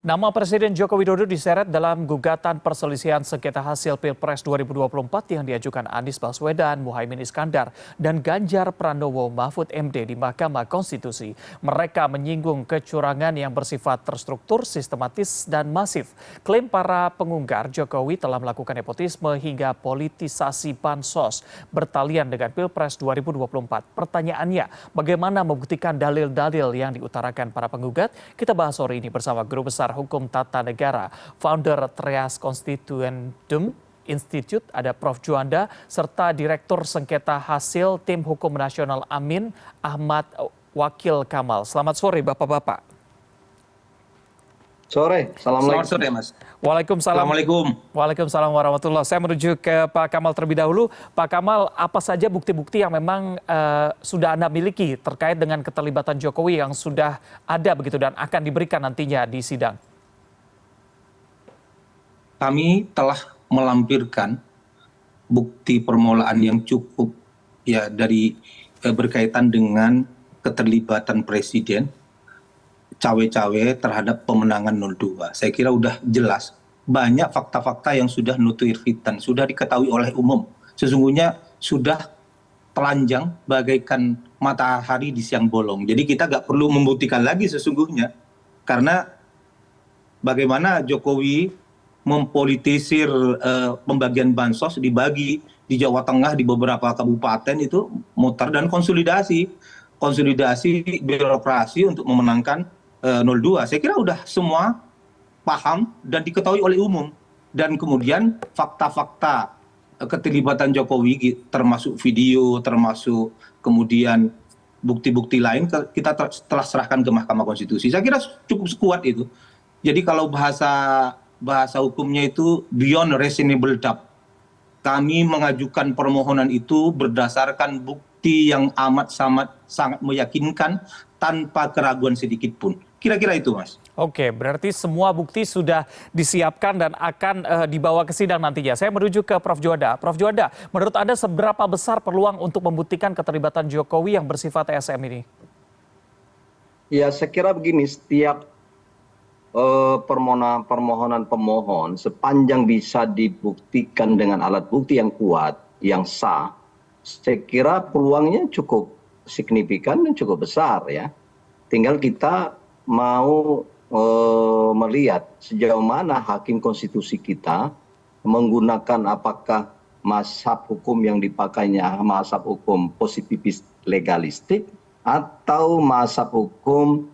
Nama Presiden Joko Widodo diseret dalam gugatan perselisihan sengketa hasil Pilpres 2024 yang diajukan Anies Baswedan, Muhaimin Iskandar, dan Ganjar Pranowo Mahfud MD di Mahkamah Konstitusi. Mereka menyinggung kecurangan yang bersifat terstruktur, sistematis, dan masif. Klaim para pengunggar Jokowi telah melakukan nepotisme hingga politisasi bansos bertalian dengan Pilpres 2024. Pertanyaannya, bagaimana membuktikan dalil-dalil yang diutarakan para penggugat? Kita bahas sore ini bersama Guru Besar Hukum Tata Negara, founder Trias Constituendum Institute, ada Prof. Juanda, serta Direktur Sengketa Hasil Tim Hukum Nasional Amin, Ahmad Wakil Kamal. Selamat sore Bapak-Bapak. Sore, assalamualaikum. Selamat sore Mas. Waalaikumsalam. Assalamualaikum. Waalaikumsalam warahmatullah. Saya menuju ke Pak Kamal terlebih dahulu. Pak Kamal, apa saja bukti-bukti yang memang sudah Anda miliki terkait dengan keterlibatan Jokowi yang sudah ada begitu dan akan diberikan nantinya di sidang? Kami telah melampirkan bukti permulaan yang cukup ya dari berkaitan dengan keterlibatan Presiden cawe-cawe terhadap pemenangan 02. Saya kira udah jelas. Banyak fakta-fakta yang sudah nutuirfitan, sudah diketahui oleh umum. Sesungguhnya sudah telanjang bagaikan matahari di siang bolong. Jadi kita nggak perlu membuktikan lagi sesungguhnya. Karena bagaimana Jokowi mempolitisir pembagian bansos dibagi di Jawa Tengah di beberapa kabupaten itu mutar dan konsolidasi birokrasi untuk memenangkan 02. Saya kira udah semua paham dan diketahui oleh umum. Dan kemudian fakta-fakta keterlibatan Jokowi termasuk video, termasuk kemudian bukti-bukti lain kita telah serahkan ke Mahkamah Konstitusi. Saya kira cukup kuat itu. Jadi kalau bahasa hukumnya itu beyond reasonable doubt. Kami mengajukan permohonan itu berdasarkan bukti yang amat sangat meyakinkan tanpa keraguan sedikit pun. Kira-kira itu, Mas. Oke, berarti semua bukti sudah disiapkan dan akan dibawa ke sidang nantinya. Saya menuju ke Prof. Juanda. Prof. Juanda, menurut Anda seberapa besar peluang untuk membuktikan keterlibatan Jokowi yang bersifat TSM ini? Ya, saya kira begini, setiap permohonan pemohon sepanjang bisa dibuktikan dengan alat bukti yang kuat, yang sah, saya kira peluangnya cukup signifikan dan cukup besar ya. Tinggal kita mau melihat sejauh mana hakim konstitusi kita menggunakan apakah mazhab hukum yang dipakainya mazhab hukum positifis legalistik atau mazhab hukum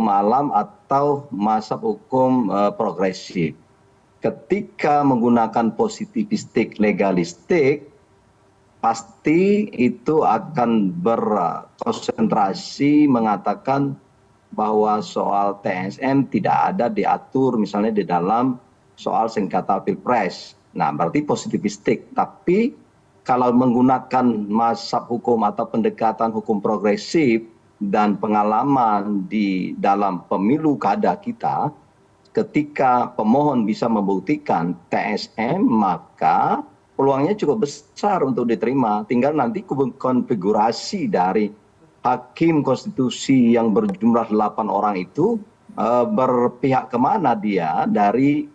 alam atau mazhab hukum progresif. Ketika menggunakan positivistik legalistik, pasti itu akan berkonsentrasi mengatakan bahwa soal TSM tidak ada diatur misalnya di dalam soal sengketa Pilpres. Nah, berarti positivistik. Tapi kalau menggunakan mazhab hukum atau pendekatan hukum progresif dan pengalaman di dalam pemilu kada kita, ketika pemohon bisa membuktikan TSM, maka peluangnya cukup besar untuk diterima. Tinggal nanti konfigurasi dari hakim konstitusi yang berjumlah 8 orang itu berpihak kemana dia dari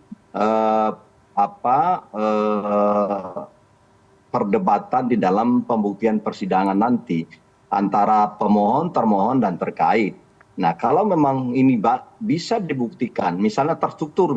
perdebatan di dalam pembuktian persidangan nanti antara pemohon, termohon, dan terkait. Nah, kalau memang ini bisa dibuktikan, misalnya terstruktur,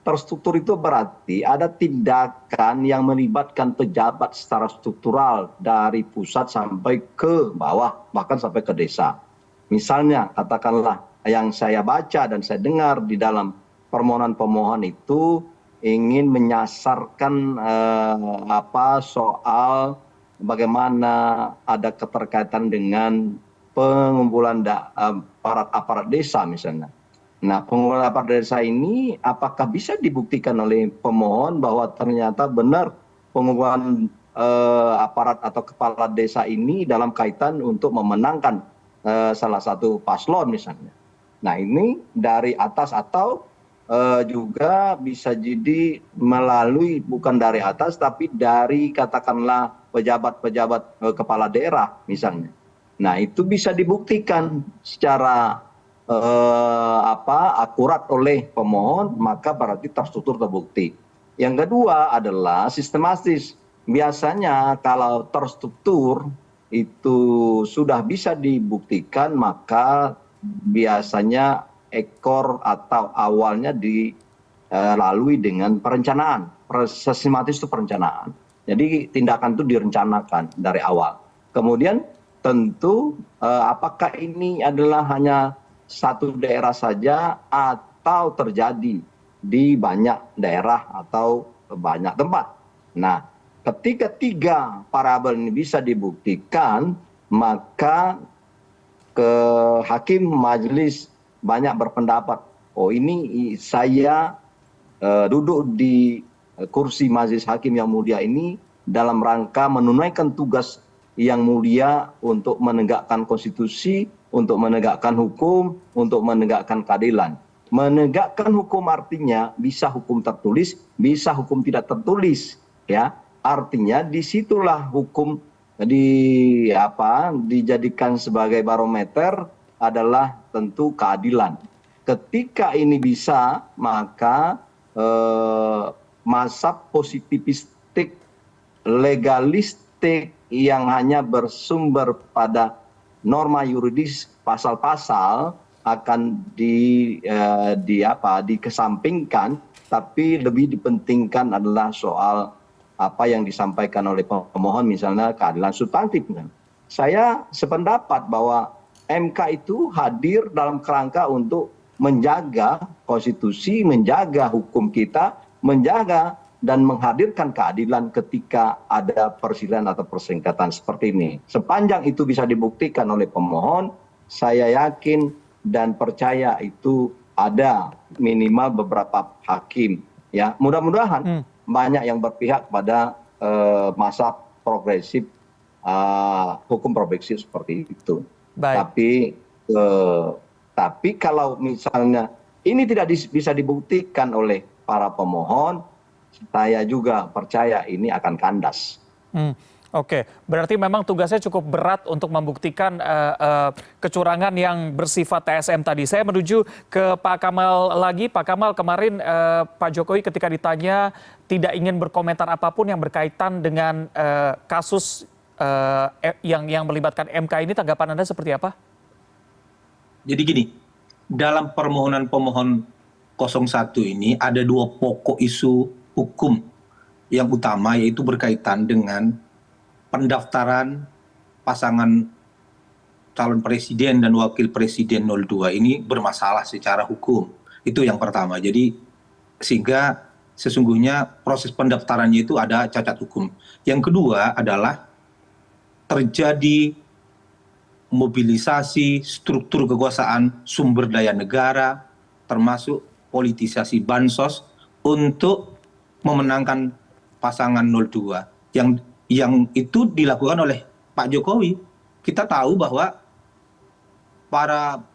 terstruktur itu berarti ada tindakan yang melibatkan pejabat secara struktural dari pusat sampai ke bawah, bahkan sampai ke desa. Misalnya, katakanlah yang saya baca dan saya dengar di dalam permohonan pemohon itu ingin menyasarkan soal bagaimana ada keterkaitan dengan pengumpulan aparat desa misalnya. Nah, pengumpulan aparat desa ini apakah bisa dibuktikan oleh pemohon bahwa ternyata benar pengumpulan aparat atau kepala desa ini dalam kaitan untuk memenangkan salah satu paslon misalnya. Nah, ini dari atas atau juga bisa jadi melalui bukan dari atas tapi dari katakanlah pejabat-pejabat kepala daerah misalnya. Nah, itu bisa dibuktikan secara akurat oleh pemohon, maka berarti terstruktur terbukti. Yang kedua adalah sistematis. Biasanya kalau terstruktur itu sudah bisa dibuktikan, maka biasanya ekor atau awalnya dilalui dengan perencanaan. Sistematis itu perencanaan. Jadi tindakan itu direncanakan dari awal. Kemudian tentu apakah ini adalah hanya satu daerah saja atau terjadi di banyak daerah atau banyak tempat. Nah, ketika tiga variabel ini bisa dibuktikan, maka hakim majelis banyak berpendapat, oh ini saya duduk di kursi majelis hakim yang mulia ini dalam rangka menunaikan tugas yang mulia untuk menegakkan konstitusi, untuk menegakkan hukum, untuk menegakkan keadilan. Menegakkan hukum artinya bisa hukum tertulis, bisa hukum tidak tertulis, ya. Artinya disitulah hukum dijadikan sebagai barometer adalah tentu keadilan. Ketika ini bisa, maka masa positivistik, legalistik yang hanya bersumber pada norma yuridis pasal-pasal akan dikesampingkan, tapi lebih dipentingkan adalah soal apa yang disampaikan oleh pemohon, misalnya keadilan substantif. Saya sependapat bahwa MK itu hadir dalam kerangka untuk menjaga konstitusi, menjaga hukum kita, menjaga dan menghadirkan keadilan ketika ada persidangan atau persengketaan seperti ini. Sepanjang itu bisa dibuktikan oleh pemohon, saya yakin dan percaya itu ada minimal beberapa hakim. Ya, mudah-mudahan banyak yang berpihak pada masa progresif, hukum progresif seperti itu. Baik. Tapi kalau misalnya ini tidak bisa dibuktikan oleh para pemohon, saya juga percaya ini akan kandas. Oke, berarti memang tugasnya cukup berat untuk membuktikan kecurangan yang bersifat TSM tadi. Saya menuju ke Pak Kamal lagi. Pak Kamal, kemarin Pak Jokowi ketika ditanya tidak ingin berkomentar apapun yang berkaitan dengan kasus yang melibatkan MK ini, tanggapan Anda seperti apa? Jadi gini, dalam permohonan pemohon 01 ini ada dua pokok isu hukum yang utama, yaitu berkaitan dengan pendaftaran pasangan calon presiden dan wakil presiden 02 ini bermasalah secara hukum. Itu yang pertama. Jadi sehingga sesungguhnya proses pendaftarannya itu ada cacat hukum. Yang kedua adalah terjadi mobilisasi struktur kekuasaan sumber daya negara, termasuk politisasi bansos untuk memenangkan pasangan 02 yang itu dilakukan oleh Pak Jokowi. Kita tahu bahwa para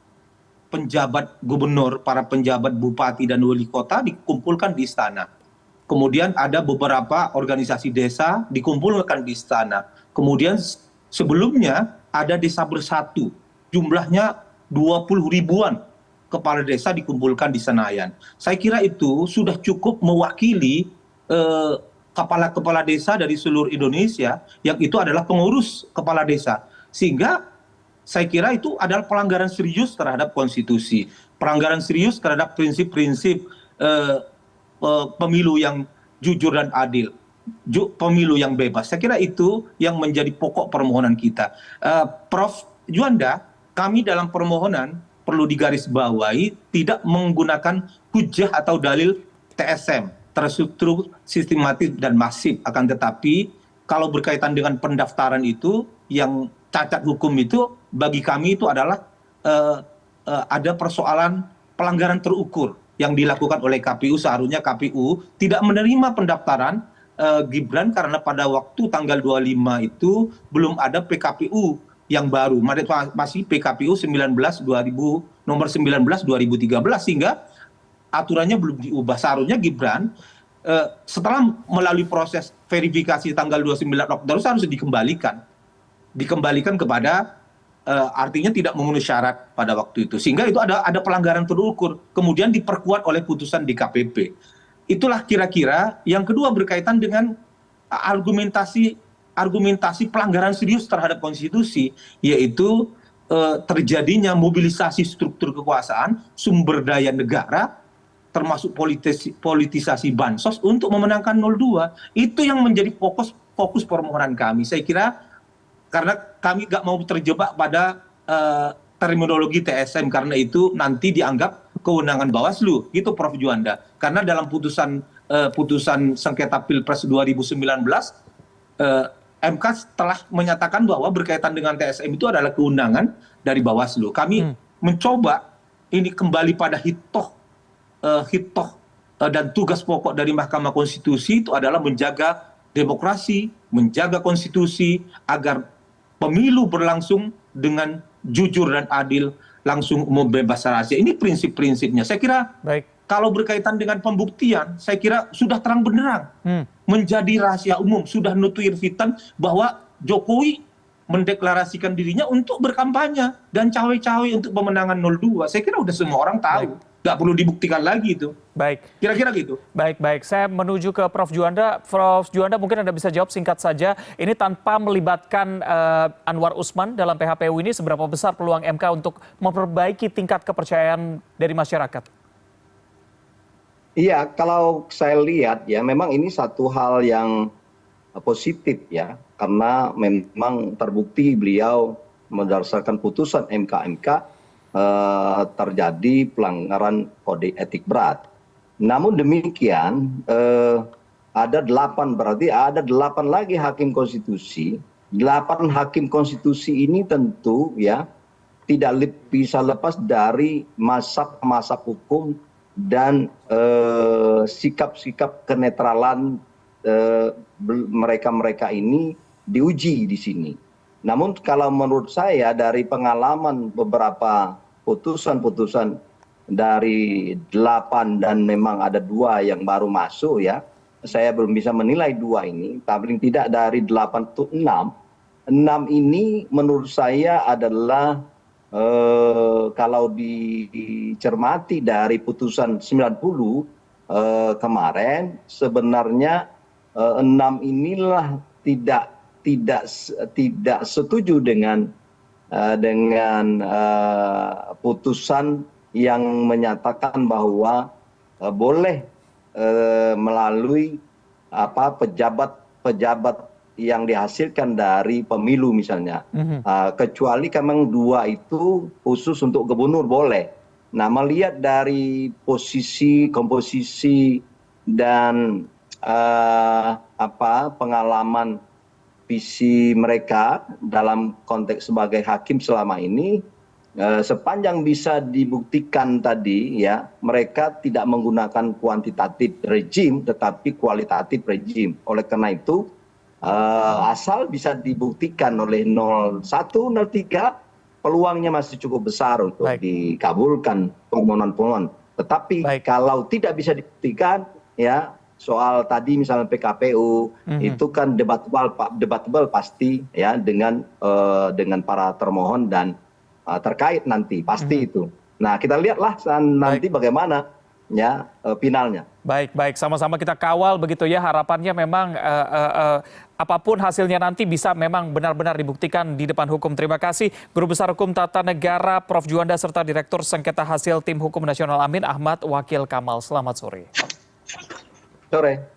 penjabat gubernur, para penjabat bupati dan wali kota dikumpulkan di istana. Kemudian ada beberapa organisasi desa dikumpulkan di istana. Kemudian sebelumnya ada desa bersatu, jumlahnya 20 ribuan kepala desa dikumpulkan di Senayan. Saya kira itu sudah cukup mewakili kepala-kepala desa dari seluruh Indonesia, yang itu adalah pengurus kepala desa. Sehingga saya kira itu adalah pelanggaran serius terhadap konstitusi, pelanggaran serius terhadap prinsip-prinsip pemilu yang jujur dan adil, pemilu yang bebas. Saya kira itu yang menjadi pokok permohonan kita. Prof. Juanda, kami dalam permohonan perlu digarisbawahi tidak menggunakan hujah atau dalil TSM, terstruktur, sistematis, dan masif. Akan tetapi kalau berkaitan dengan pendaftaran itu, yang cacat hukum itu bagi kami itu adalah ada persoalan pelanggaran terukur yang dilakukan oleh KPU. Seharusnya KPU tidak menerima pendaftaran Gibran karena pada waktu tanggal 25 itu belum ada PKPU yang baru, masih PKPU nomor 19 2013, sehingga aturannya belum diubah. Seharusnya Gibran setelah melalui proses verifikasi tanggal 29 Oktober harus dikembalikan kepada artinya tidak memenuhi syarat pada waktu itu. Sehingga itu ada pelanggaran terukur, kemudian diperkuat oleh putusan DKPP. Itulah kira-kira. Yang kedua berkaitan dengan argumentasi pelanggaran serius terhadap konstitusi, yaitu terjadinya mobilisasi struktur kekuasaan, sumber daya negara, termasuk politisasi bansos untuk memenangkan 02. Itu yang menjadi fokus permohonan kami. Saya kira karena kami nggak mau terjebak pada terminologi TSM, karena itu nanti dianggap kewenangan Bawaslu, gitu Prof. Juanda. Karena dalam putusan sengketa Pilpres 2019, MK telah menyatakan bahwa berkaitan dengan TSM itu adalah kewenangan dari Bawaslu. Kami mencoba ini kembali pada hitoh dan tugas pokok dari Mahkamah Konstitusi itu adalah menjaga demokrasi, menjaga konstitusi agar pemilu berlangsung dengan jujur dan adil, langsung umum, bebas rahasia. Ini prinsip-prinsipnya. Saya kira kalau berkaitan dengan pembuktian, saya kira sudah terang benderang menjadi rahasia umum, sudah nutuir fitan bahwa Jokowi mendeklarasikan dirinya untuk berkampanye dan cawe-cawe untuk pemenangan 02. Saya kira udah semua orang tahu. Nggak perlu dibuktikan lagi itu. Baik. Kira-kira gitu. Baik. Saya menuju ke Prof. Juanda. Prof. Juanda, mungkin Anda bisa jawab singkat saja. Ini tanpa melibatkan Anwar Usman dalam PHPU ini, seberapa besar peluang MK untuk memperbaiki tingkat kepercayaan dari masyarakat? Iya, kalau saya lihat ya memang ini satu hal yang positif ya. Karena memang terbukti beliau berdasarkan putusan MK terjadi pelanggaran kode etik berat. Namun demikian berarti ada 8 lagi hakim konstitusi. 8 hakim konstitusi ini tentu ya tidak bisa lepas dari mazhab hukum dan sikap-sikap kenetralan mereka ini diuji di sini. Namun kalau menurut saya dari pengalaman beberapa putusan dari 8 dan memang ada 2 yang baru masuk ya, saya belum bisa menilai 2 ini, paling tidak dari 8 itu 6. 6 ini menurut saya adalah kalau dicermati dari putusan 90 kemarin, sebenarnya 6 inilah tidak setuju dengan putusan yang menyatakan bahwa boleh melalui pejabat yang dihasilkan dari pemilu misalnya, kecuali memang 2 itu khusus untuk gubernur boleh. Nah, melihat dari komposisi dan pengalaman visi mereka dalam konteks sebagai hakim selama ini, sepanjang bisa dibuktikan tadi ya, mereka tidak menggunakan kuantitatif rejim tetapi kualitatif rejim. Oleh karena itu asal bisa dibuktikan oleh 01, 03, peluangnya masih cukup besar untuk dikabulkan permohonan. Tetapi kalau tidak bisa dibuktikan ya, soal tadi misalnya PKPU itu kan debatable pasti ya dengan para termohon dan terkait nanti pasti itu. Nah, kita lihatlah nanti bagaimana ya finalnya. Baik, sama-sama kita kawal begitu ya, harapannya memang apapun hasilnya nanti bisa memang benar-benar dibuktikan di depan hukum. Terima kasih Guru Besar Hukum Tata Negara Prof. Juanda serta Direktur Sengketa Hasil Tim Hukum Nasional Amin Ahmad Wakil Kamal. Selamat sore. Sore.